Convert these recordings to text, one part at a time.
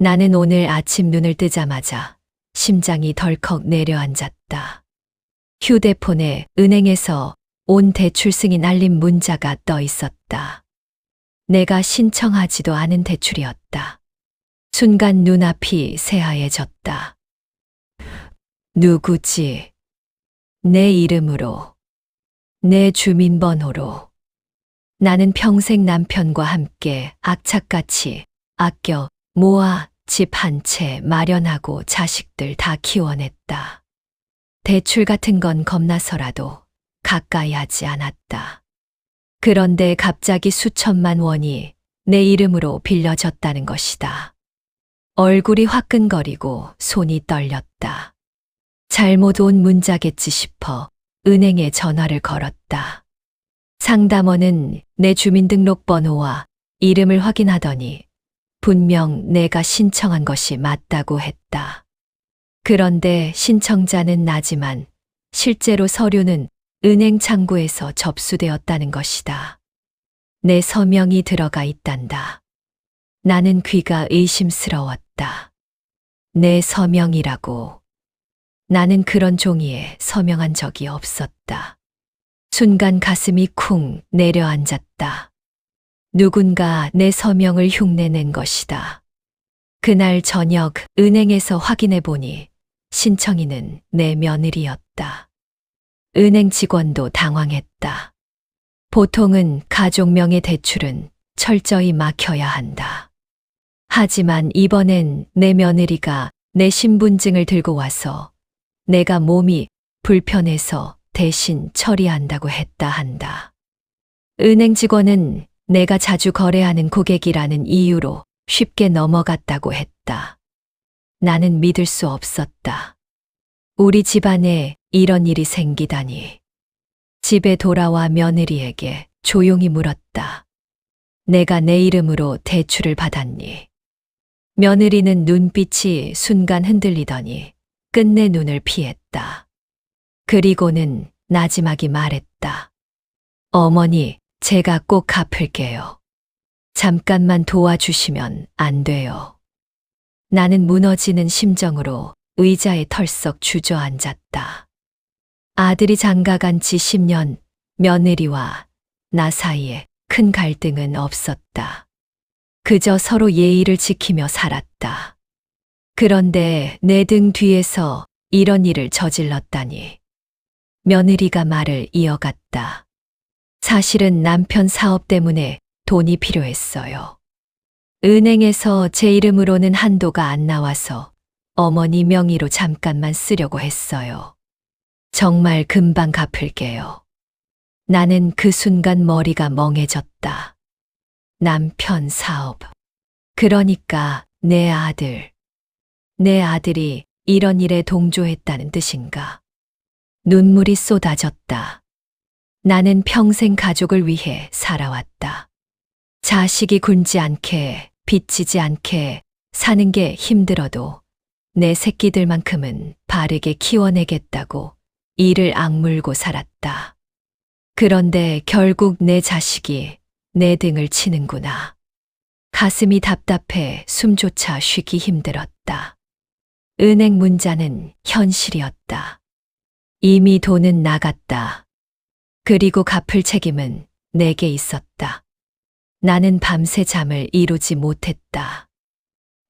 나는 오늘 아침 눈을 뜨자마자 심장이 덜컥 내려앉았다. 휴대폰에 은행에서 온 대출 승인 알림 문자가 떠 있었다. 내가 신청하지도 않은 대출이었다. 순간 눈앞이 새하얘졌다. 누구지? 내 이름으로, 내 주민번호로. 나는 평생 남편과 함께 악착같이 아껴 모아 집 한 채 마련하고 자식들 다 키워냈다. 대출 같은 건 겁나서라도 가까이 하지 않았다. 그런데 갑자기 수천만 원이 내 이름으로 빌려졌다는 것이다. 얼굴이 화끈거리고 손이 떨렸다. 잘못 온 문자겠지 싶어 은행에 전화를 걸었다. 상담원은 내 주민등록번호와 이름을 확인하더니 분명 내가 신청한 것이 맞다고 했다. 그런데 신청자는 나지만 실제로 서류는 은행 창구에서 접수되었다는 것이다. 내 서명이 들어가 있단다. 나는 귀가 의심스러웠다. 내 서명이라고. 나는 그런 종이에 서명한 적이 없었다. 순간 가슴이 쿵 내려앉았다. 누군가 내 서명을 흉내낸 것이다. 그날 저녁 은행에서 확인해 보니 신청인은 내 며느리였다. 은행 직원도 당황했다. 보통은 가족명의 대출은 철저히 막혀야 한다. 하지만 이번엔 내 며느리가 내 신분증을 들고 와서 내가 몸이 불편해서 대신 처리한다고 했다 한다. 은행 직원은 내가 자주 거래하는 고객이라는 이유로 쉽게 넘어갔다고 했다. 나는 믿을 수 없었다. 우리 집안에 이런 일이 생기다니. 집에 돌아와 며느리에게 조용히 물었다. 내가 내 이름으로 대출을 받았니? 며느리는 눈빛이 순간 흔들리더니 끝내 눈을 피했다. 그리고는 나지막이 말했다. 어머니, 제가 꼭 갚을게요. 잠깐만 도와주시면 안 돼요. 나는 무너지는 심정으로 의자에 털썩 주저앉았다. 아들이 장가간 지 10년, 며느리와 나 사이에 큰 갈등은 없었다. 그저 서로 예의를 지키며 살았다. 그런데 내 등 뒤에서 이런 일을 저질렀다니. 며느리가 말을 이어갔다. 사실은 남편 사업 때문에 돈이 필요했어요. 은행에서 제 이름으로는 한도가 안 나와서 어머니 명의로 잠깐만 쓰려고 했어요. 정말 금방 갚을게요. 나는 그 순간 머리가 멍해졌다. 남편 사업. 그러니까 내 아들이 이런 일에 동조했다는 뜻인가. 눈물이 쏟아졌다. 나는 평생 가족을 위해 살아왔다. 자식이 굶지 않게, 빚지지 않게 사는 게 힘들어도 내 새끼들만큼은 바르게 키워내겠다고 이를 악물고 살았다. 그런데 결국 내 자식이 내 등을 치는구나. 가슴이 답답해 숨조차 쉬기 힘들었다. 은행 문자는 현실이었다. 이미 돈은 나갔다. 그리고 갚을 책임은 내게 있었다. 나는 밤새 잠을 이루지 못했다.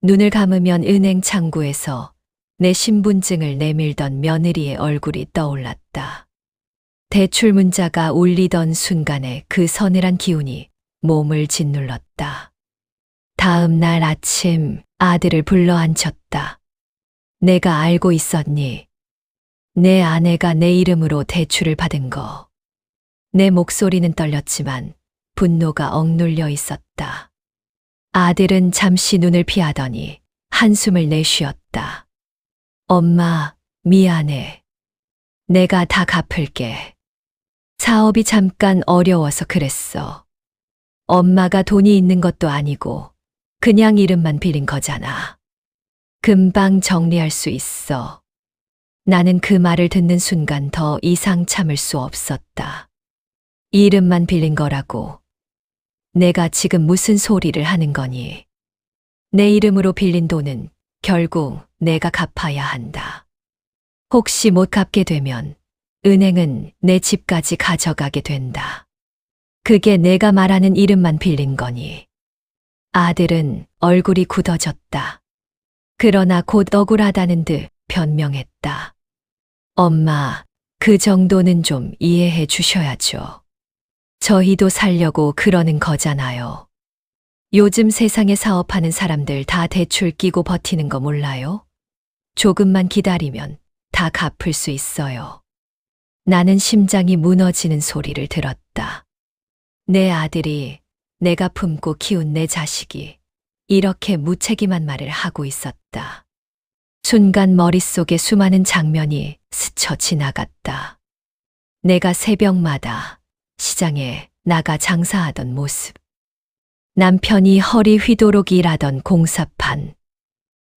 눈을 감으면 은행 창구에서 내 신분증을 내밀던 며느리의 얼굴이 떠올랐다. 대출 문자가 울리던 순간에 그 서늘한 기운이 몸을 짓눌렀다. 다음 날 아침 아들을 불러 앉혔다. 내가 알고 있었니? 내 아내가 내 이름으로 대출을 받은 거. 내 목소리는 떨렸지만 분노가 억눌려 있었다. 아들은 잠시 눈을 피하더니 한숨을 내쉬었다. 엄마, 미안해. 내가 다 갚을게. 사업이 잠깐 어려워서 그랬어. 엄마가 돈이 있는 것도 아니고 그냥 이름만 빌린 거잖아. 금방 정리할 수 있어. 나는 그 말을 듣는 순간 더 이상 참을 수 없었다. 이름만 빌린 거라고. 내가 지금 무슨 소리를 하는 거니? 내 이름으로 빌린 돈은 결국 내가 갚아야 한다. 혹시 못 갚게 되면 은행은 내 집까지 가져가게 된다. 그게 내가 말하는 이름만 빌린 거니. 아들은 얼굴이 굳어졌다. 그러나 곧 억울하다는 듯 변명했다. 엄마, 그 정도는 좀 이해해 주셔야죠. 저희도 살려고 그러는 거잖아요. 요즘 세상에 사업하는 사람들 다 대출 끼고 버티는 거 몰라요? 조금만 기다리면 다 갚을 수 있어요. 나는 심장이 무너지는 소리를 들었다. 내 아들이, 내가 품고 키운 내 자식이 이렇게 무책임한 말을 하고 있었다. 순간 머릿속에 수많은 장면이 스쳐 지나갔다. 내가 새벽마다 시장에 나가 장사하던 모습. 남편이 허리 휘도록 일하던 공사판.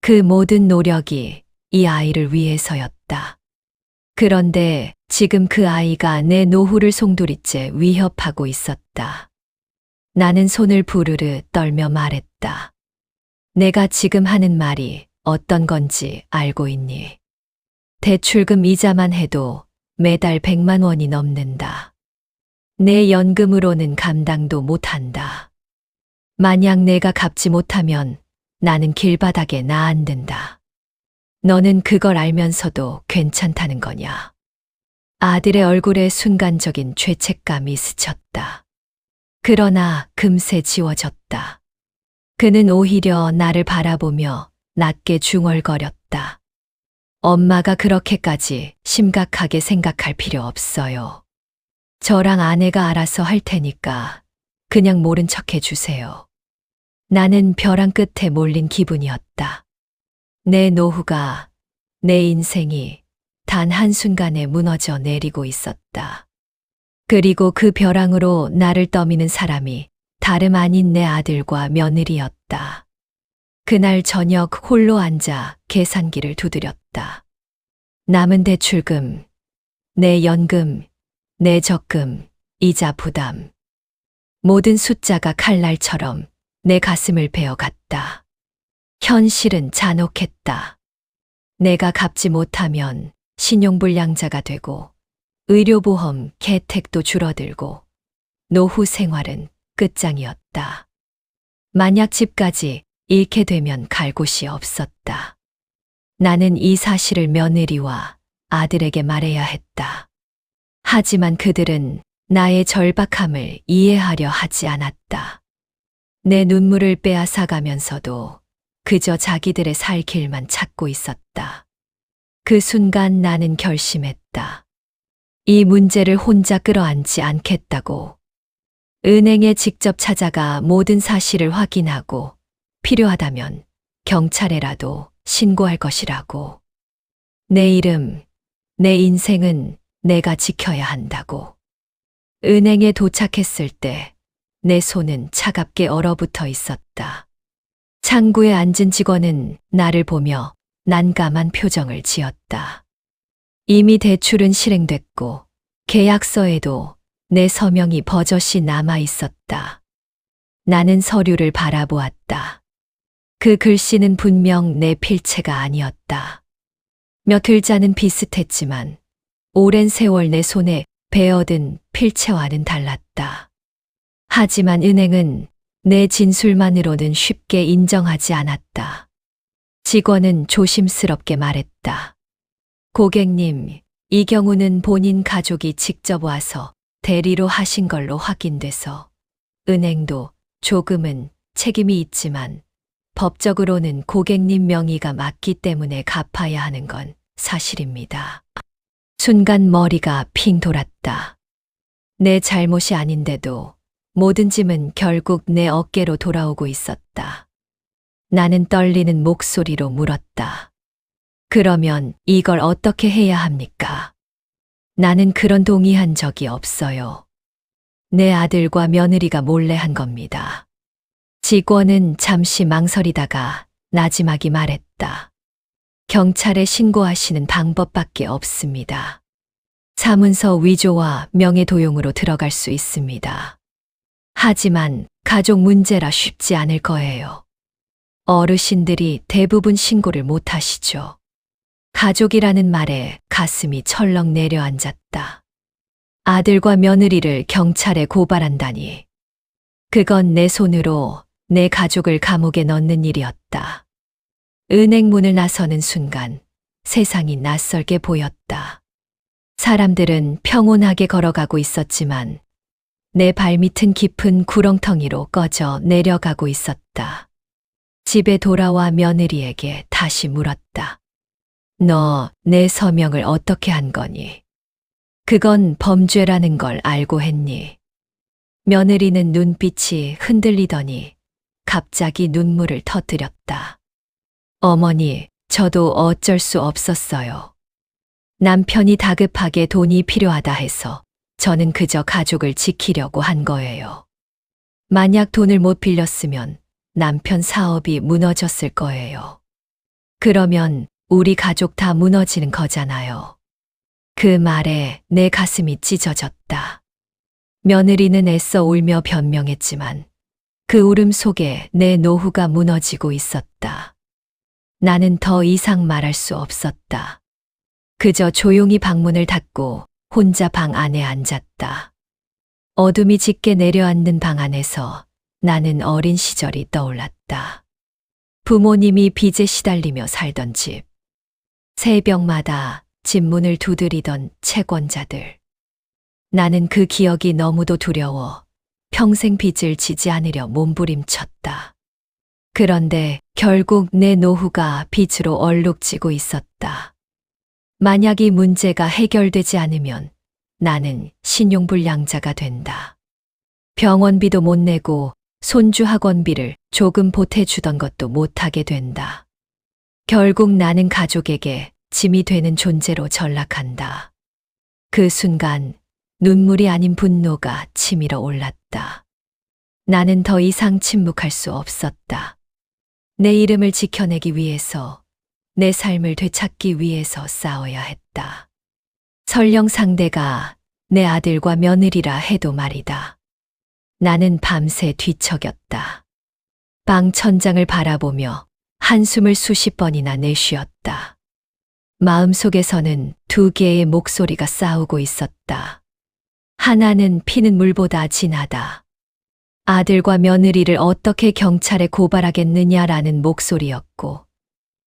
그 모든 노력이 이 아이를 위해서였다. 그런데 지금 그 아이가 내 노후를 송두리째 위협하고 있었다. 나는 손을 부르르 떨며 말했다. 내가 지금 하는 말이 어떤 건지 알고 있니? 대출금 이자만 해도 매달 100만 원이 넘는다. 내 연금으로는 감당도 못한다. 만약 내가 갚지 못하면 나는 길바닥에 나앉는다. 너는 그걸 알면서도 괜찮다는 거냐? 아들의 얼굴에 순간적인 죄책감이 스쳤다. 그러나 금세 지워졌다. 그는 오히려 나를 바라보며 낮게 중얼거렸다. 엄마가 그렇게까지 심각하게 생각할 필요 없어요. 저랑 아내가 알아서 할 테니까 그냥 모른 척 해주세요. 나는 벼랑 끝에 몰린 기분이었다. 내 노후가, 내 인생이 단 한순간에 무너져 내리고 있었다. 그리고 그 벼랑으로 나를 떠미는 사람이 다름 아닌 내 아들과 며느리였다. 그날 저녁 홀로 앉아 계산기를 두드렸다. 남은 대출금, 내 연금, 내 적금, 이자 부담. 모든 숫자가 칼날처럼 내 가슴을 베어갔다. 현실은 잔혹했다. 내가 갚지 못하면 신용불량자가 되고 의료보험 혜택도 줄어들고 노후 생활은 끝장이었다. 만약 집까지 잃게 되면 갈 곳이 없었다. 나는 이 사실을 며느리와 아들에게 말해야 했다. 하지만 그들은 나의 절박함을 이해하려 하지 않았다. 내 눈물을 빼앗아가면서도 그저 자기들의 살 길만 찾고 있었다. 그 순간 나는 결심했다. 이 문제를 혼자 끌어안지 않겠다고. 은행에 직접 찾아가 모든 사실을 확인하고 필요하다면 경찰에라도 신고할 것이라고. 내 이름, 내 인생은 내가 지켜야 한다고. 은행에 도착했을 때 내 손은 차갑게 얼어붙어 있었다. 창구에 앉은 직원은 나를 보며 난감한 표정을 지었다. 이미 대출은 실행됐고 계약서에도 내 서명이 버젓이 남아 있었다. 나는 서류를 바라보았다. 그 글씨는 분명 내 필체가 아니었다. 몇 글자는 비슷했지만 오랜 세월 내 손에 베어든 필체와는 달랐다. 하지만 은행은 내 진술만으로는 쉽게 인정하지 않았다. 직원은 조심스럽게 말했다. 고객님, 이 경우는 본인 가족이 직접 와서 대리로 하신 걸로 확인돼서 은행도 조금은 책임이 있지만 법적으로는 고객님 명의가 맞기 때문에 갚아야 하는 건 사실입니다. 순간 머리가 핑 돌았다. 내 잘못이 아닌데도 모든 짐은 결국 내 어깨로 돌아오고 있었다. 나는 떨리는 목소리로 물었다. 그러면 이걸 어떻게 해야 합니까? 나는 그런 동의한 적이 없어요. 내 아들과 며느리가 몰래 한 겁니다. 직원은 잠시 망설이다가 나지막이 말했다. 경찰에 신고하시는 방법밖에 없습니다. 사문서 위조와 명예도용으로 들어갈 수 있습니다. 하지만 가족 문제라 쉽지 않을 거예요. 어르신들이 대부분 신고를 못 하시죠. 가족이라는 말에 가슴이 철렁 내려앉았다. 아들과 며느리를 경찰에 고발한다니. 그건 내 손으로 내 가족을 감옥에 넣는 일이었다. 은행 문을 나서는 순간 세상이 낯설게 보였다. 사람들은 평온하게 걸어가고 있었지만 내 발밑은 깊은 구렁텅이로 꺼져 내려가고 있었다. 집에 돌아와 며느리에게 다시 물었다. 너 내 서명을 어떻게 한 거니? 그건 범죄라는 걸 알고 했니? 며느리는 눈빛이 흔들리더니 갑자기 눈물을 터뜨렸다. 어머니, 저도 어쩔 수 없었어요. 남편이 다급하게 돈이 필요하다 해서 저는 그저 가족을 지키려고 한 거예요. 만약 돈을 못 빌렸으면 남편 사업이 무너졌을 거예요. 그러면 우리 가족 다 무너지는 거잖아요. 그 말에 내 가슴이 찢어졌다. 며느리는 애써 울며 변명했지만 그 울음 속에 내 노후가 무너지고 있었다. 나는 더 이상 말할 수 없었다. 그저 조용히 방문을 닫고 혼자 방 안에 앉았다. 어둠이 짙게 내려앉는 방 안에서 나는 어린 시절이 떠올랐다. 부모님이 빚에 시달리며 살던 집. 새벽마다 집 문을 두드리던 채권자들. 나는 그 기억이 너무도 두려워 평생 빚을 지지 않으려 몸부림쳤다. 그런데 결국 내 노후가 빚으로 얼룩지고 있었다. 만약 이 문제가 해결되지 않으면 나는 신용불량자가 된다. 병원비도 못 내고 손주 학원비를 조금 보태주던 것도 못하게 된다. 결국 나는 가족에게 짐이 되는 존재로 전락한다. 그 순간 눈물이 아닌 분노가 치밀어 올랐다. 나는 더 이상 침묵할 수 없었다. 내 이름을 지켜내기 위해서, 내 삶을 되찾기 위해서 싸워야 했다. 설령 상대가 내 아들과 며느리라 해도 말이다. 나는 밤새 뒤척였다. 방 천장을 바라보며 한숨을 수십 번이나 내쉬었다. 마음속에서는 두 개의 목소리가 싸우고 있었다. 하나는 피는 물보다 진하다. 아들과 며느리를 어떻게 경찰에 고발하겠느냐라는 목소리였고,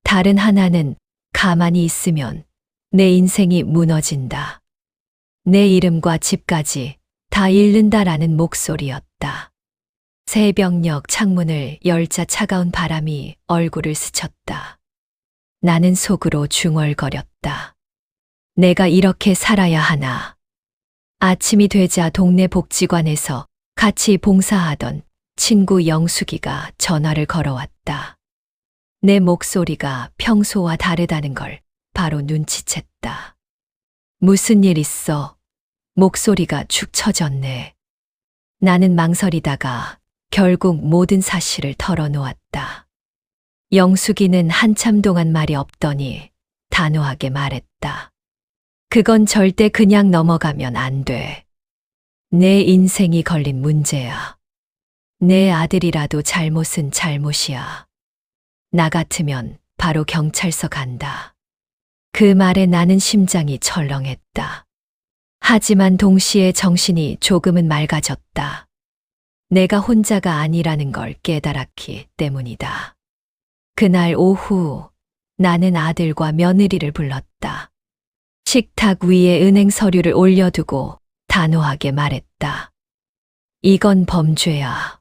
다른 하나는 가만히 있으면 내 인생이 무너진다. 내 이름과 집까지 다 잃는다라는 목소리였다. 새벽녘 창문을 열자 차가운 바람이 얼굴을 스쳤다. 나는 속으로 중얼거렸다. 내가 이렇게 살아야 하나. 아침이 되자 동네 복지관에서 같이 봉사하던 친구 영숙이가 전화를 걸어왔다. 내 목소리가 평소와 다르다는 걸 바로 눈치챘다. 무슨 일 있어? 목소리가 축 처졌네. 나는 망설이다가 결국 모든 사실을 털어놓았다. 영숙이는 한참 동안 말이 없더니 단호하게 말했다. 그건 절대 그냥 넘어가면 안 돼. 내 인생이 걸린 문제야. 내 아들이라도 잘못은 잘못이야. 나 같으면 바로 경찰서 간다. 그 말에 나는 심장이 철렁했다. 하지만 동시에 정신이 조금은 맑아졌다. 내가 혼자가 아니라는 걸 깨달았기 때문이다. 그날 오후 나는 아들과 며느리를 불렀다. 식탁 위에 은행 서류를 올려두고 단호하게 말했다. 이건 범죄야.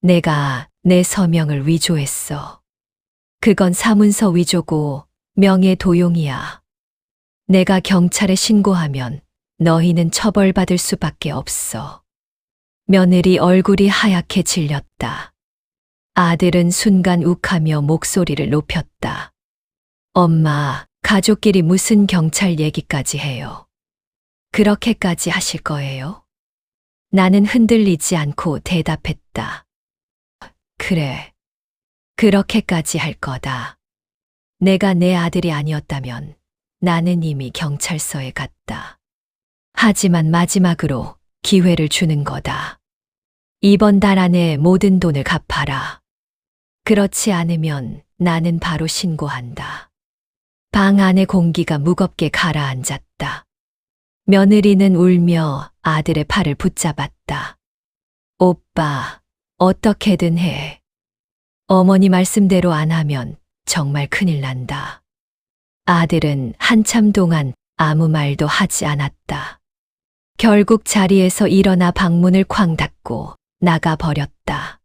내가 내 서명을 위조했어. 그건 사문서 위조고 명예 도용이야. 내가 경찰에 신고하면 너희는 처벌받을 수밖에 없어. 며느리 얼굴이 하얗게 질렸다. 아들은 순간 욱하며 목소리를 높였다. 엄마, 가족끼리 무슨 경찰 얘기까지 해요. 그렇게까지 하실 거예요? 나는 흔들리지 않고 대답했다. 그래. 그렇게까지 할 거다. 내가 내 아들이 아니었다면 나는 이미 경찰서에 갔다. 하지만 마지막으로 기회를 주는 거다. 이번 달 안에 모든 돈을 갚아라. 그렇지 않으면 나는 바로 신고한다. 방 안의 공기가 무겁게 가라앉았다. 며느리는 울며 아들의 팔을 붙잡았다. 오빠, 어떻게든 해. 어머니 말씀대로 안 하면 정말 큰일 난다. 아들은 한참 동안 아무 말도 하지 않았다. 결국 자리에서 일어나 방문을 쾅 닫고 나가버렸다.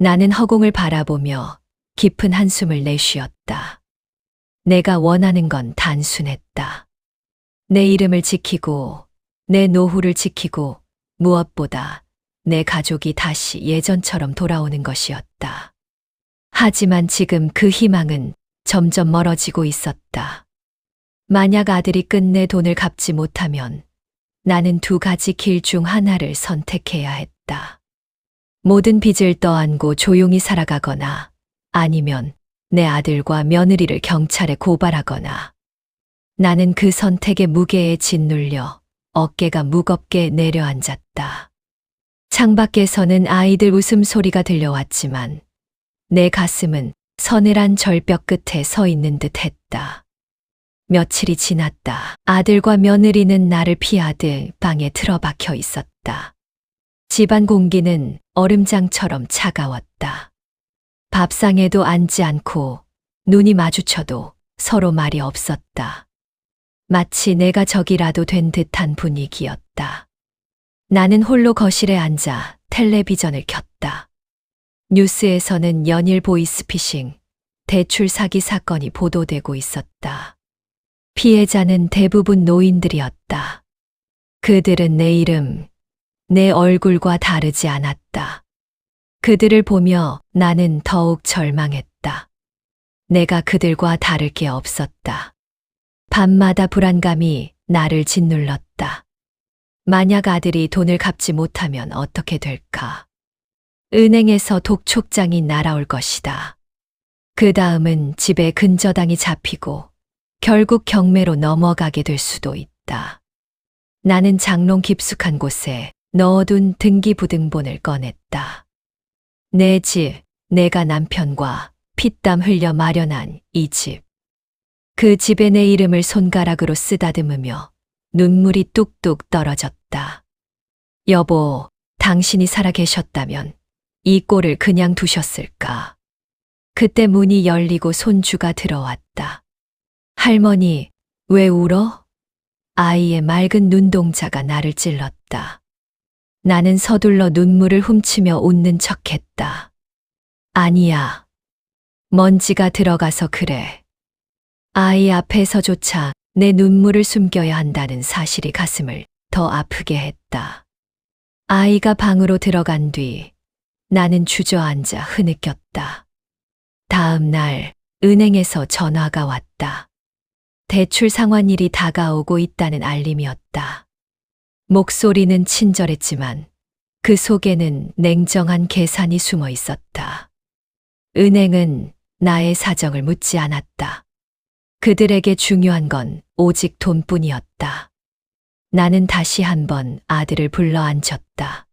나는 허공을 바라보며 깊은 한숨을 내쉬었다. 내가 원하는 건 단순했다. 내 이름을 지키고, 내 노후를 지키고, 무엇보다 내 가족이 다시 예전처럼 돌아오는 것이었다. 하지만 지금 그 희망은 점점 멀어지고 있었다. 만약 아들이 끝내 돈을 갚지 못하면 나는 두 가지 길 중 하나를 선택해야 했다. 모든 빚을 떠안고 조용히 살아가거나 아니면 내 아들과 며느리를 경찰에 고발하거나. 나는 그 선택의 무게에 짓눌려 어깨가 무겁게 내려앉았다. 창밖에서는 아이들 웃음소리가 들려왔지만 내 가슴은 서늘한 절벽 끝에 서 있는 듯 했다. 며칠이 지났다. 아들과 며느리는 나를 피하듯 방에 틀어박혀 있었다. 집안 공기는 얼음장처럼 차가웠다. 밥상에도 앉지 않고 눈이 마주쳐도 서로 말이 없었다. 마치 내가 적이라도 된 듯한 분위기였다. 나는 홀로 거실에 앉아 텔레비전을 켰다. 뉴스에서는 연일 보이스피싱, 대출 사기 사건이 보도되고 있었다. 피해자는 대부분 노인들이었다. 그들은 내 이름, 내 얼굴과 다르지 않았다. 그들을 보며 나는 더욱 절망했다. 내가 그들과 다를 게 없었다. 밤마다 불안감이 나를 짓눌렀다. 만약 아들이 돈을 갚지 못하면 어떻게 될까? 은행에서 독촉장이 날아올 것이다. 그 다음은 집에 근저당이 잡히고 결국 경매로 넘어가게 될 수도 있다. 나는 장롱 깊숙한 곳에 넣어둔 등기부등본을 꺼냈다. 내 집, 내가 남편과 피땀 흘려 마련한 이 집. 그 집에 내 이름을 손가락으로 쓰다듬으며 눈물이 뚝뚝 떨어졌다. 여보, 당신이 살아계셨다면 이 꼴을 그냥 두셨을까? 그때 문이 열리고 손주가 들어왔다. 할머니, 왜 울어? 아이의 맑은 눈동자가 나를 찔렀다. 나는 서둘러 눈물을 훔치며 웃는 척했다. 아니야. 먼지가 들어가서 그래. 아이 앞에서조차 내 눈물을 숨겨야 한다는 사실이 가슴을 더 아프게 했다. 아이가 방으로 들어간 뒤 나는 주저앉아 흐느꼈다. 다음 날 은행에서 전화가 왔다. 대출 상환일이 다가오고 있다는 알림이었다. 목소리는 친절했지만 그 속에는 냉정한 계산이 숨어 있었다. 은행은 나의 사정을 묻지 않았다. 그들에게 중요한 건 오직 돈뿐이었다. 나는 다시 한번 아들을 불러 앉혔다.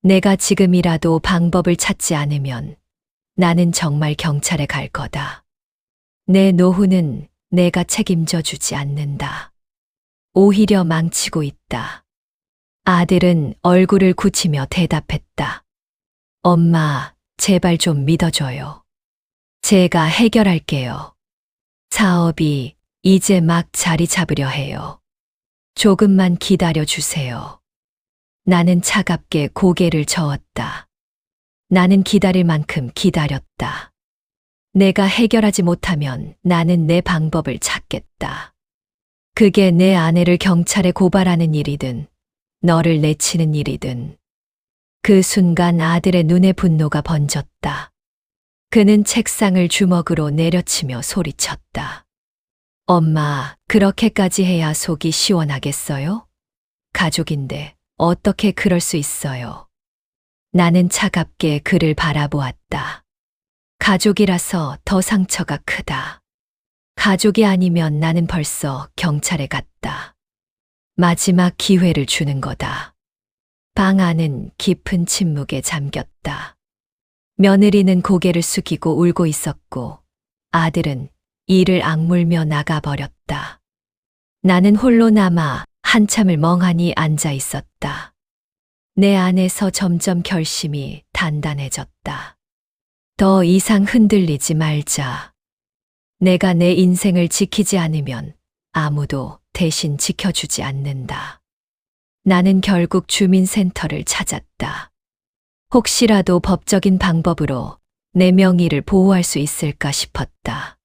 내가 지금이라도 방법을 찾지 않으면 나는 정말 경찰에 갈 거다. 내 노후는 내가 책임져 주지 않는다. 오히려 망치고 있다. 아들은 얼굴을 굳히며 대답했다. 엄마, 제발 좀 믿어줘요. 제가 해결할게요. 사업이 이제 막 자리 잡으려 해요. 조금만 기다려 주세요. 나는 차갑게 고개를 저었다. 나는 기다릴 만큼 기다렸다. 내가 해결하지 못하면 나는 내 방법을 찾겠다. 그게 내 아내를 경찰에 고발하는 일이든 너를 내치는 일이든. 그 순간 아들의 눈에 분노가 번졌다. 그는 책상을 주먹으로 내려치며 소리쳤다. 엄마, 그렇게까지 해야 속이 시원하겠어요? 가족인데 어떻게 그럴 수 있어요? 나는 차갑게 그를 바라보았다. 가족이라서 더 상처가 크다. 가족이 아니면 나는 벌써 경찰에 갔다. 마지막 기회를 주는 거다. 방 안은 깊은 침묵에 잠겼다. 며느리는 고개를 숙이고 울고 있었고 아들은 이를 악물며 나가버렸다. 나는 홀로 남아 한참을 멍하니 앉아 있었다. 내 안에서 점점 결심이 단단해졌다. 더 이상 흔들리지 말자. 내가 내 인생을 지키지 않으면 아무도 대신 지켜주지 않는다. 나는 결국 주민센터를 찾았다. 혹시라도 법적인 방법으로 내 명의를 보호할 수 있을까 싶었다.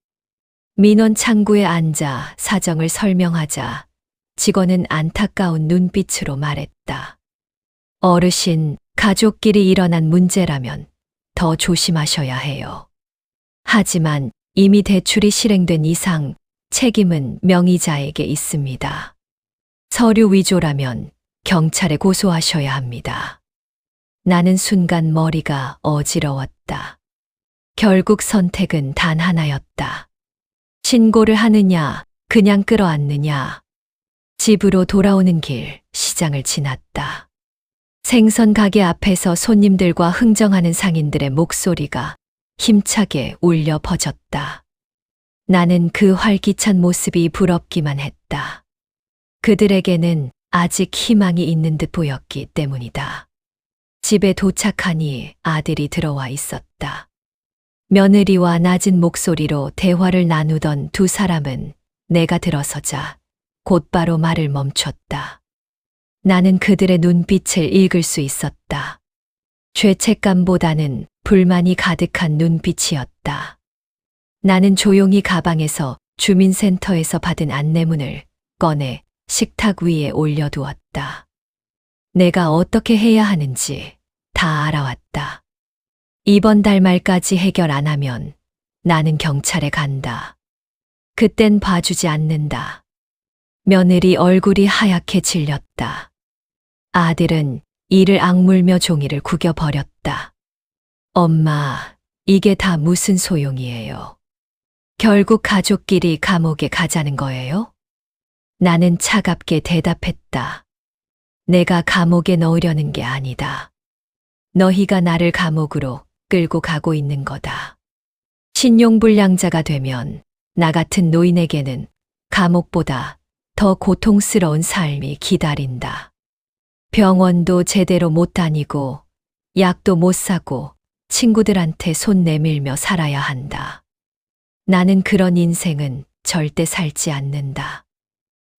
민원 창구에 앉아 사정을 설명하자 직원은 안타까운 눈빛으로 말했다. 어르신, 가족끼리 일어난 문제라면 더 조심하셔야 해요. 하지만 이미 대출이 실행된 이상 책임은 명의자에게 있습니다. 서류 위조라면 경찰에 고소하셔야 합니다. 나는 순간 머리가 어지러웠다. 결국 선택은 단 하나였다. 신고를 하느냐, 그냥 끌어안느냐. 집으로 돌아오는 길, 시장을 지났다. 생선 가게 앞에서 손님들과 흥정하는 상인들의 목소리가 힘차게 울려 퍼졌다. 나는 그 활기찬 모습이 부럽기만 했다. 그들에게는 아직 희망이 있는 듯 보였기 때문이다. 집에 도착하니 아들이 들어와 있었다. 며느리와 낮은 목소리로 대화를 나누던 두 사람은 내가 들어서자 곧바로 말을 멈췄다. 나는 그들의 눈빛을 읽을 수 있었다. 죄책감보다는 불만이 가득한 눈빛이었다. 나는 조용히 가방에서 주민센터에서 받은 안내문을 꺼내 식탁 위에 올려두었다. 내가 어떻게 해야 하는지 다 알아왔다. 이번 달 말까지 해결 안 하면 나는 경찰에 간다. 그땐 봐주지 않는다. 며느리 얼굴이 하얗게 질렸다. 아들은 이를 악물며 종이를 구겨버렸다. 엄마, 이게 다 무슨 소용이에요? 결국 가족끼리 감옥에 가자는 거예요? 나는 차갑게 대답했다. 내가 감옥에 넣으려는 게 아니다. 너희가 나를 감옥으로 끌고 가고 있는 거다. 신용불량자가 되면 나 같은 노인에게는 감옥보다 더 고통스러운 삶이 기다린다. 병원도 제대로 못 다니고 약도 못 사고 친구들한테 손 내밀며 살아야 한다. 나는 그런 인생은 절대 살지 않는다.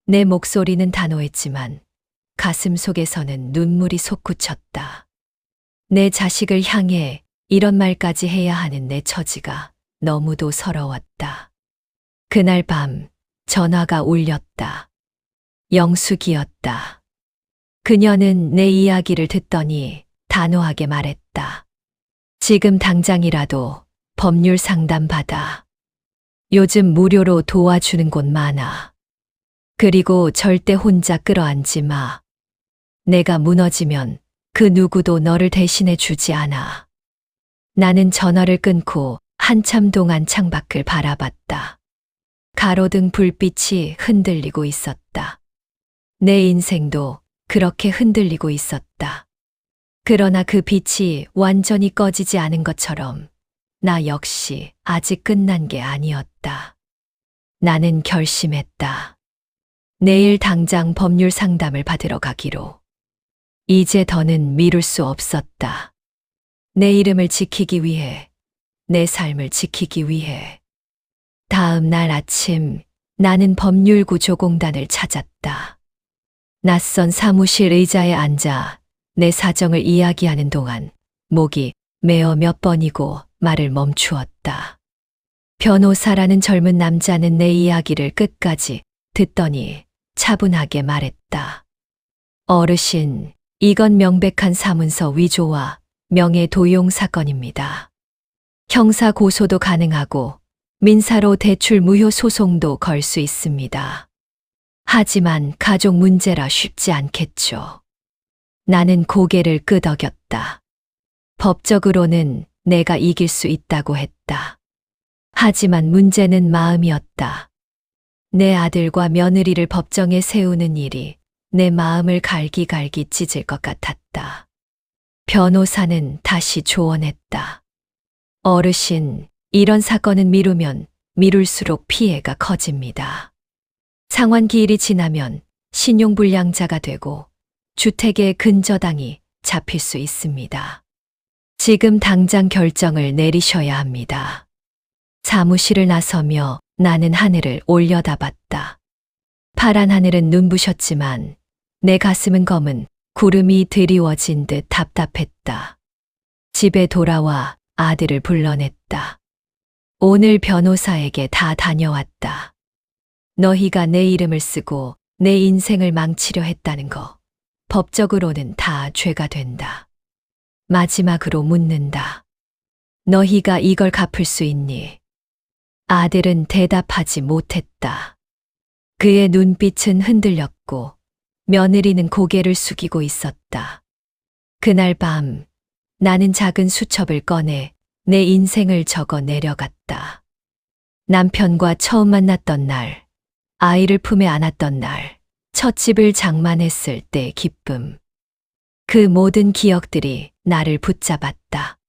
내 목소리는 단호했지만 가슴 속에서는 눈물이 솟구쳤다. 내 자식을 향해 이런 말까지 해야 하는 내 처지가 너무도 서러웠다. 그날 밤 전화가 울렸다. 영숙이었다. 그녀는 내 이야기를 듣더니 단호하게 말했다. 지금 당장이라도 법률 상담 받아. 요즘 무료로 도와주는 곳 많아. 그리고 절대 혼자 끌어안지 마. 내가 무너지면 그 누구도 너를 대신해 주지 않아. 나는 전화를 끊고 한참 동안 창밖을 바라봤다. 가로등 불빛이 흔들리고 있었다. 내 인생도 그렇게 흔들리고 있었다. 그러나 그 빛이 완전히 꺼지지 않은 것처럼 나 역시 아직 끝난 게 아니었다. 나는 결심했다. 내일 당장 법률 상담을 받으러 가기로. 이제 더는 미룰 수 없었다. 내 이름을 지키기 위해, 내 삶을 지키기 위해. 다음 날 아침 나는 법률구조공단을 찾았다. 낯선 사무실 의자에 앉아 내 사정을 이야기하는 동안 목이 메어 몇 번이고 말을 멈추었다. 변호사라는 젊은 남자는 내 이야기를 끝까지 듣더니 차분하게 말했다. 어르신, 이건 명백한 사문서 위조와 명예 도용 사건입니다. 형사 고소도 가능하고 민사로 대출 무효 소송도 걸 수 있습니다. 하지만 가족 문제라 쉽지 않겠죠. 나는 고개를 끄덕였다. 법적으로는 내가 이길 수 있다고 했다. 하지만 문제는 마음이었다. 내 아들과 며느리를 법정에 세우는 일이 내 마음을 갈기갈기 찢을 것 같았다. 변호사는 다시 조언했다. 어르신, 이런 사건은 미루면 미룰수록 피해가 커집니다. 상환 기일이 지나면 신용불량자가 되고 주택의 근저당이 잡힐 수 있습니다. 지금 당장 결정을 내리셔야 합니다. 사무실을 나서며 나는 하늘을 올려다봤다. 파란 하늘은 눈부셨지만 내 가슴은 검은 구름이 드리워진 듯 답답했다. 집에 돌아와 아들을 불러냈다. 오늘 변호사에게 다 다녀왔다. 너희가 내 이름을 쓰고 내 인생을 망치려 했다는 거, 법적으로는 다 죄가 된다. 마지막으로 묻는다. 너희가 이걸 갚을 수 있니? 아들은 대답하지 못했다. 그의 눈빛은 흔들렸고 며느리는 고개를 숙이고 있었다. 그날 밤 나는 작은 수첩을 꺼내 내 인생을 적어 내려갔다. 남편과 처음 만났던 날, 아이를 품에 안았던 날, 첫 집을 장만했을 때의 기쁨. 그 모든 기억들이 나를 붙잡았다.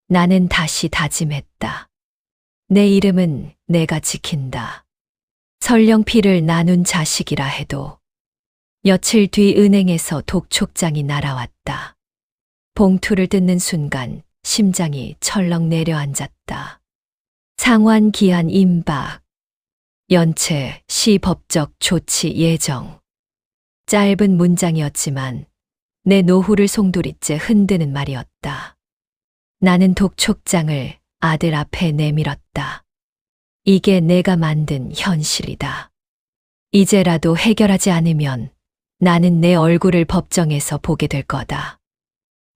나는 다시 다짐했다. 내 이름은 내가 지킨다. 설령 피를 나눈 자식이라 해도. 며칠 뒤 은행에서 독촉장이 날아왔다. 봉투를 뜯는 순간 심장이 철렁 내려앉았다. 상환 기한 임박. 연체 시 법적 조치 예정. 짧은 문장이었지만 내 노후를 송두리째 흔드는 말이었다. 나는 독촉장을 아들 앞에 내밀었다. 이게 내가 만든 현실이다. 이제라도 해결하지 않으면 나는 내 얼굴을 법정에서 보게 될 거다.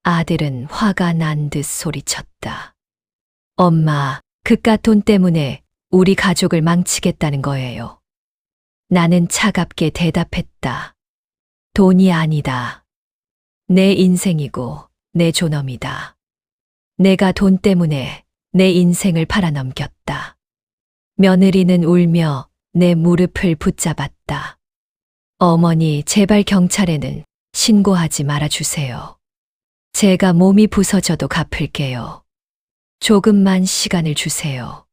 아들은 화가 난 듯 소리쳤다. 엄마, 그깟 돈 때문에 우리 가족을 망치겠다는 거예요. 나는 차갑게 대답했다. 돈이 아니다. 내 인생이고 내 존엄이다. 내가 돈 때문에 내 인생을 팔아넘겼다. 며느리는 울며 내 무릎을 붙잡았다. 어머니, 제발 경찰에는 신고하지 말아주세요. 제가 몸이 부서져도 갚을게요. 조금만 시간을 주세요.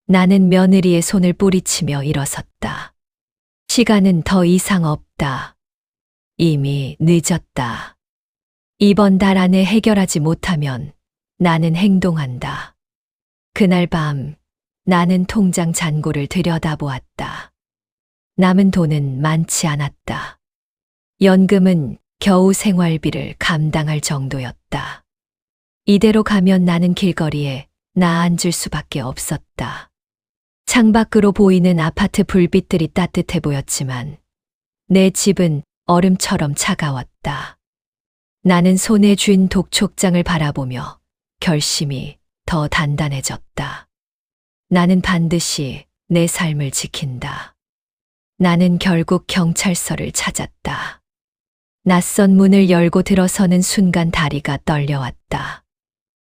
나는 며느리의 손을 뿌리치며 일어섰다. 시간은 더 이상 없다. 이미 늦었다. 이번 달 안에 해결하지 못하면 나는 행동한다. 그날 밤 나는 통장 잔고를 들여다보았다. 남은 돈은 많지 않았다. 연금은 겨우 생활비를 감당할 정도였다. 이대로 가면 나는 길거리에 나앉을 수밖에 없었다. 창밖으로 보이는 아파트 불빛들이 따뜻해 보였지만 내 집은 얼음처럼 차가웠다. 나는 손에 쥔 독촉장을 바라보며 결심이 더 단단해졌다. 나는 반드시 내 삶을 지킨다. 나는 결국 경찰서를 찾았다. 낯선 문을 열고 들어서는 순간 다리가 떨려왔다.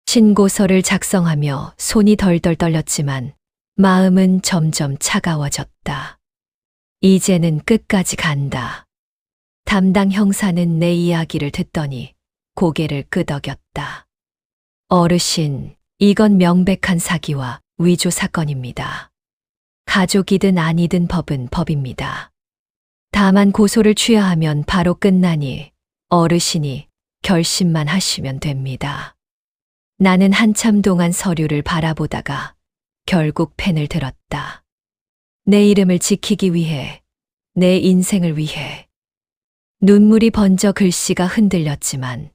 신고서를 작성하며 손이 덜덜 떨렸지만 마음은 점점 차가워졌다. 이제는 끝까지 간다. 담당 형사는 내 이야기를 듣더니 고개를 끄덕였다. 어르신, 이건 명백한 사기와 위조 사건입니다. 가족이든 아니든 법은 법입니다. 다만 고소를 취하하면 바로 끝나니 어르신이 결심만 하시면 됩니다. 나는 한참 동안 서류를 바라보다가 결국 펜을 들었다. 내 이름을 지키기 위해, 내 인생을 위해. 눈물이 번져 글씨가 흔들렸지만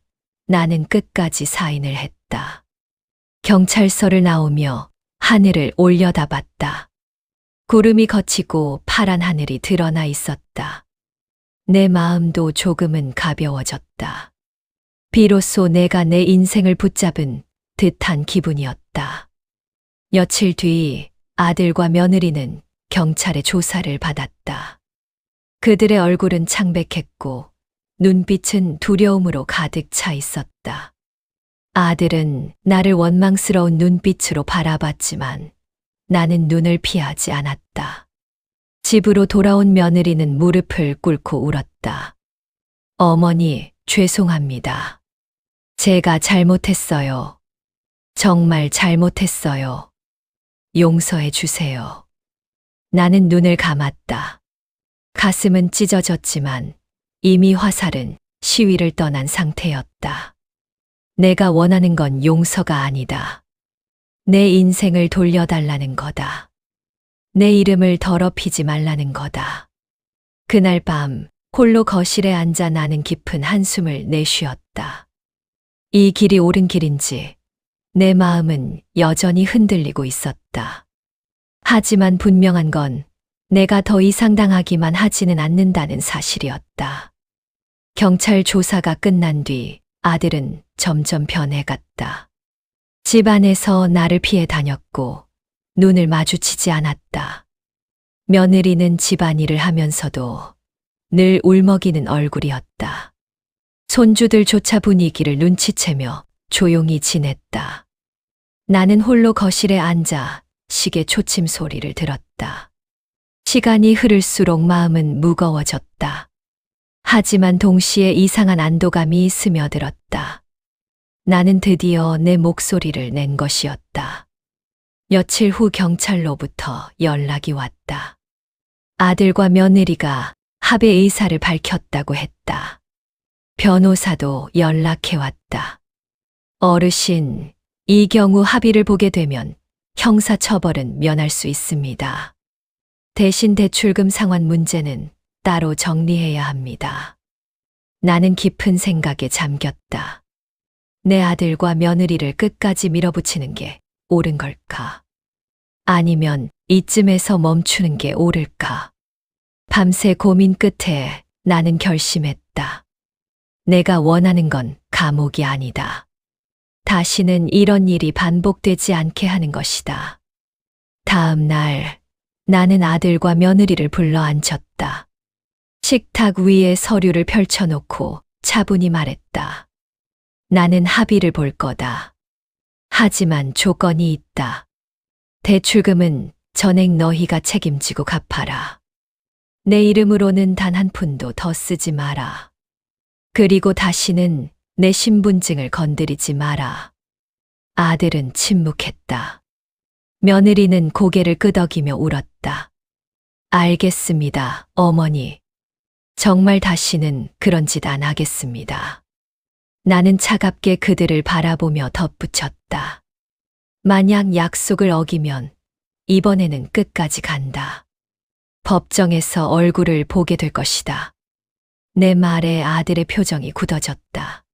나는 끝까지 사인을 했다. 경찰서를 나오며 하늘을 올려다봤다. 구름이 걷히고 파란 하늘이 드러나 있었다. 내 마음도 조금은 가벼워졌다. 비로소 내가 내 인생을 붙잡은 듯한 기분이었다. 며칠 뒤 아들과 며느리는 경찰의 조사를 받았다. 그들의 얼굴은 창백했고 눈빛은 두려움으로 가득 차 있었다. 아들은 나를 원망스러운 눈빛으로 바라봤지만 나는 눈을 피하지 않았다. 집으로 돌아온 며느리는 무릎을 꿇고 울었다. 어머니, 죄송합니다. 제가 잘못했어요. 정말 잘못했어요. 용서해 주세요. 나는 눈을 감았다. 가슴은 찢어졌지만 이미 화살은 시위를 떠난 상태였다. 내가 원하는 건 용서가 아니다. 내 인생을 돌려달라는 거다. 내 이름을 더럽히지 말라는 거다. 그날 밤 홀로 거실에 앉아 나는 깊은 한숨을 내쉬었다. 이 길이 옳은 길인지 내 마음은 여전히 흔들리고 있었다. 하지만 분명한 건 내가 더 이상 당하기만 하지는 않는다는 사실이었다. 경찰 조사가 끝난 뒤 아들은 점점 변해갔다. 집안에서 나를 피해 다녔고 눈을 마주치지 않았다. 며느리는 집안일을 하면서도 늘 울먹이는 얼굴이었다. 손주들조차 분위기를 눈치채며 조용히 지냈다. 나는 홀로 거실에 앉아 시계 초침 소리를 들었다. 시간이 흐를수록 마음은 무거워졌다. 하지만 동시에 이상한 안도감이 스며들었다. 나는 드디어 내 목소리를 낸 것이었다. 며칠 후 경찰로부터 연락이 왔다. 아들과 며느리가 합의 의사를 밝혔다고 했다. 변호사도 연락해왔다. 어르신, 이 경우 합의를 보게 되면 형사처벌은 면할 수 있습니다. 대신 대출금 상환 문제는 따로 정리해야 합니다. 나는 깊은 생각에 잠겼다. 내 아들과 며느리를 끝까지 밀어붙이는 게 옳은 걸까? 아니면 이쯤에서 멈추는 게 옳을까? 밤새 고민 끝에 나는 결심했다. 내가 원하는 건 감옥이 아니다. 다시는 이런 일이 반복되지 않게 하는 것이다. 다음 날 나는 아들과 며느리를 불러 앉혔다. 식탁 위에 서류를 펼쳐놓고 차분히 말했다. 나는 합의를 볼 거다. 하지만 조건이 있다. 대출금은 전액 너희가 책임지고 갚아라. 내 이름으로는 단 한 푼도 더 쓰지 마라. 그리고 다시는 내 신분증을 건드리지 마라. 아들은 침묵했다. 며느리는 고개를 끄덕이며 울었다. 알겠습니다, 어머니. 정말 다시는 그런 짓 안 하겠습니다. 나는 차갑게 그들을 바라보며 덧붙였다. 만약 약속을 어기면 이번에는 끝까지 간다. 법정에서 얼굴을 보게 될 것이다. 내 말에 아들의 표정이 굳어졌다.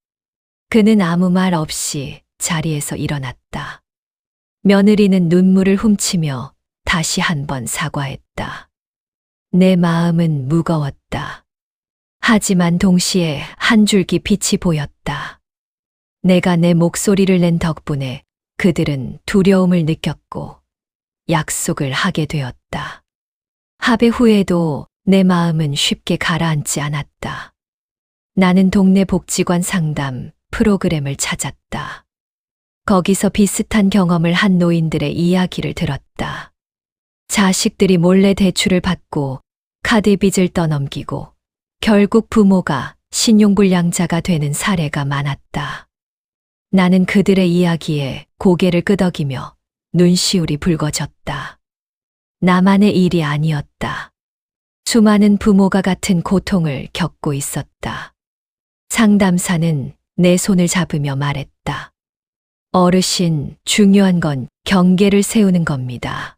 그는 아무 말 없이 자리에서 일어났다. 며느리는 눈물을 훔치며 다시 한번 사과했다. 내 마음은 무거웠다. 하지만 동시에 한 줄기 빛이 보였다. 내가 내 목소리를 낸 덕분에 그들은 두려움을 느꼈고 약속을 하게 되었다. 합의 후에도 내 마음은 쉽게 가라앉지 않았다. 나는 동네 복지관 상담 프로그램을 찾았다. 거기서 비슷한 경험을 한 노인들의 이야기를 들었다. 자식들이 몰래 대출을 받고 카드 빚을 떠넘기고 결국 부모가 신용불량자가 되는 사례가 많았다. 나는 그들의 이야기에 고개를 끄덕이며 눈시울이 붉어졌다. 나만의 일이 아니었다. 수많은 부모가 같은 고통을 겪고 있었다. 상담사는 내 손을 잡으며 말했다. 어르신, 중요한 건 경계를 세우는 겁니다.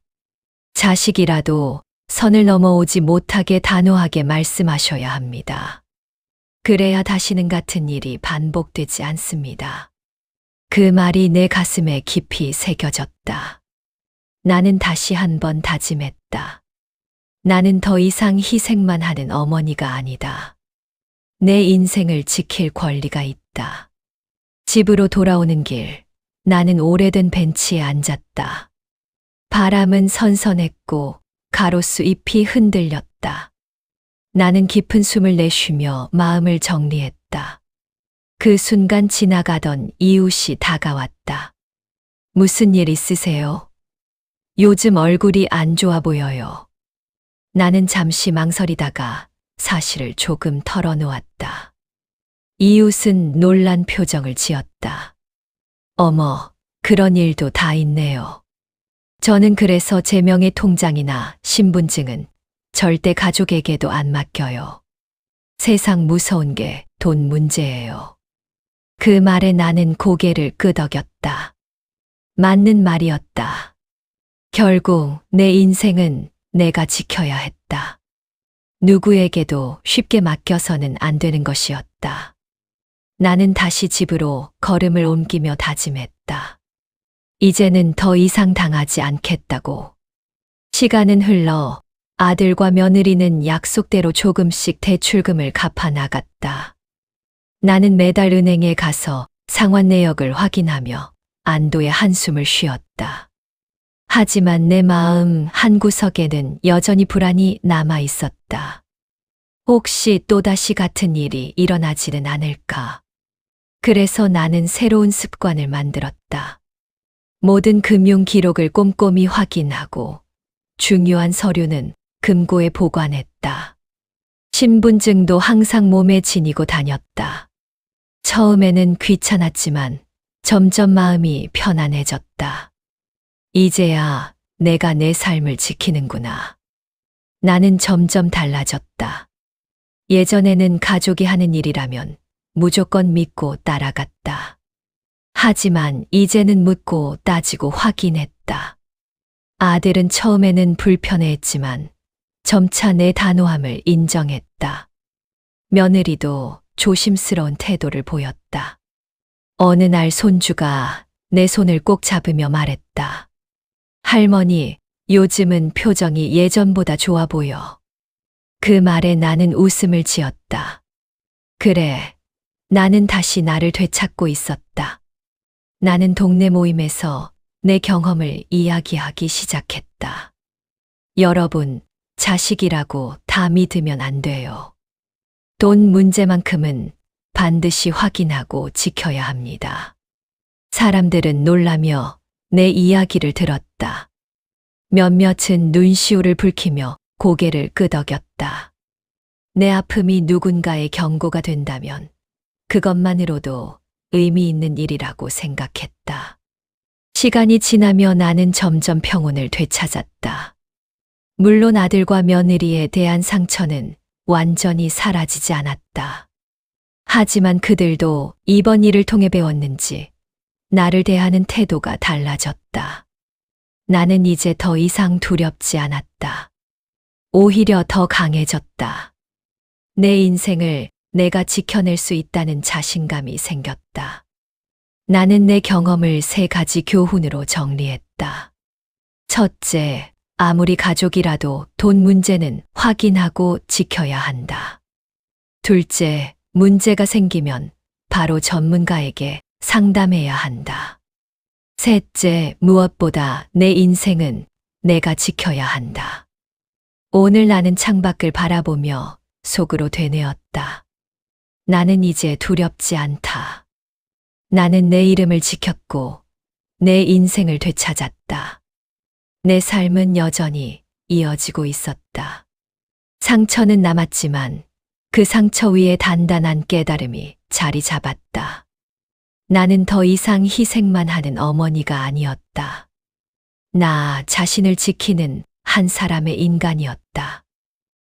자식이라도 선을 넘어오지 못하게 단호하게 말씀하셔야 합니다. 그래야 다시는 같은 일이 반복되지 않습니다. 그 말이 내 가슴에 깊이 새겨졌다. 나는 다시 한번 다짐했다. 나는 더 이상 희생만 하는 어머니가 아니다. 내 인생을 지킬 권리가 있다. 집으로 돌아오는 길, 나는 오래된 벤치에 앉았다. 바람은 선선했고 가로수 잎이 흔들렸다. 나는 깊은 숨을 내쉬며 마음을 정리했다. 그 순간 지나가던 이웃이 다가왔다. 무슨 일 있으세요? 요즘 얼굴이 안 좋아 보여요. 나는 잠시 망설이다가 사실을 조금 털어놓았다. 이웃은 놀란 표정을 지었다. 어머, 그런 일도 다 있네요. 저는 그래서 제 명의 통장이나 신분증은 절대 가족에게도 안 맡겨요. 세상 무서운 게 돈 문제예요. 그 말에 나는 고개를 끄덕였다. 맞는 말이었다. 결국 내 인생은 내가 지켜야 했다. 누구에게도 쉽게 맡겨서는 안 되는 것이었다. 나는 다시 집으로 걸음을 옮기며 다짐했다. 이제는 더 이상 당하지 않겠다고. 시간은 흘러 아들과 며느리는 약속대로 조금씩 대출금을 갚아 나갔다. 나는 매달 은행에 가서 상환 내역을 확인하며 안도의 한숨을 쉬었다. 하지만 내 마음 한구석에는 여전히 불안이 남아 있었다. 혹시 또다시 같은 일이 일어나지는 않을까? 그래서 나는 새로운 습관을 만들었다. 모든 금융 기록을 꼼꼼히 확인하고 중요한 서류는 금고에 보관했다. 신분증도 항상 몸에 지니고 다녔다. 처음에는 귀찮았지만 점점 마음이 편안해졌다. 이제야 내가 내 삶을 지키는구나. 나는 점점 달라졌다. 예전에는 가족이 하는 일이라면 무조건 믿고 따라갔다. 하지만 이제는 묻고 따지고 확인했다. 아들은 처음에는 불편해했지만 점차 내 단호함을 인정했다. 며느리도 조심스러운 태도를 보였다. 어느 날 손주가 내 손을 꼭 잡으며 말했다. 할머니, 요즘은 표정이 예전보다 좋아 보여. 그 말에 나는 웃음을 지었다. 그래, 나는 다시 나를 되찾고 있었다. 나는 동네 모임에서 내 경험을 이야기하기 시작했다. 여러분, 자식이라고 다 믿으면 안 돼요. 돈 문제만큼은 반드시 확인하고 지켜야 합니다. 사람들은 놀라며 내 이야기를 들었다. 몇몇은 눈시울을 붉히며 고개를 끄덕였다. 내 아픔이 누군가의 경고가 된다면 그것만으로도 의미 있는 일이라고 생각했다. 시간이 지나며 나는 점점 평온을 되찾았다. 물론 아들과 며느리에 대한 상처는 완전히 사라지지 않았다. 하지만 그들도 이번 일을 통해 배웠는지 나를 대하는 태도가 달라졌다. 나는 이제 더 이상 두렵지 않았다. 오히려 더 강해졌다. 내 인생을 내가 지켜낼 수 있다는 자신감이 생겼다. 나는 내 경험을 3가지 교훈으로 정리했다. 첫째, 아무리 가족이라도 돈 문제는 확인하고 지켜야 한다. 둘째, 문제가 생기면 바로 전문가에게 상담해야 한다. 셋째, 무엇보다 내 인생은 내가 지켜야 한다. 오늘 나는 창밖을 바라보며 속으로 되뇌었다. 나는 이제 두렵지 않다. 나는 내 이름을 지켰고 내 인생을 되찾았다. 내 삶은 여전히 이어지고 있었다. 상처는 남았지만 그 상처 위에 단단한 깨달음이 자리 잡았다. 나는 더 이상 희생만 하는 어머니가 아니었다. 나 자신을 지키는 한 사람의 인간이었다.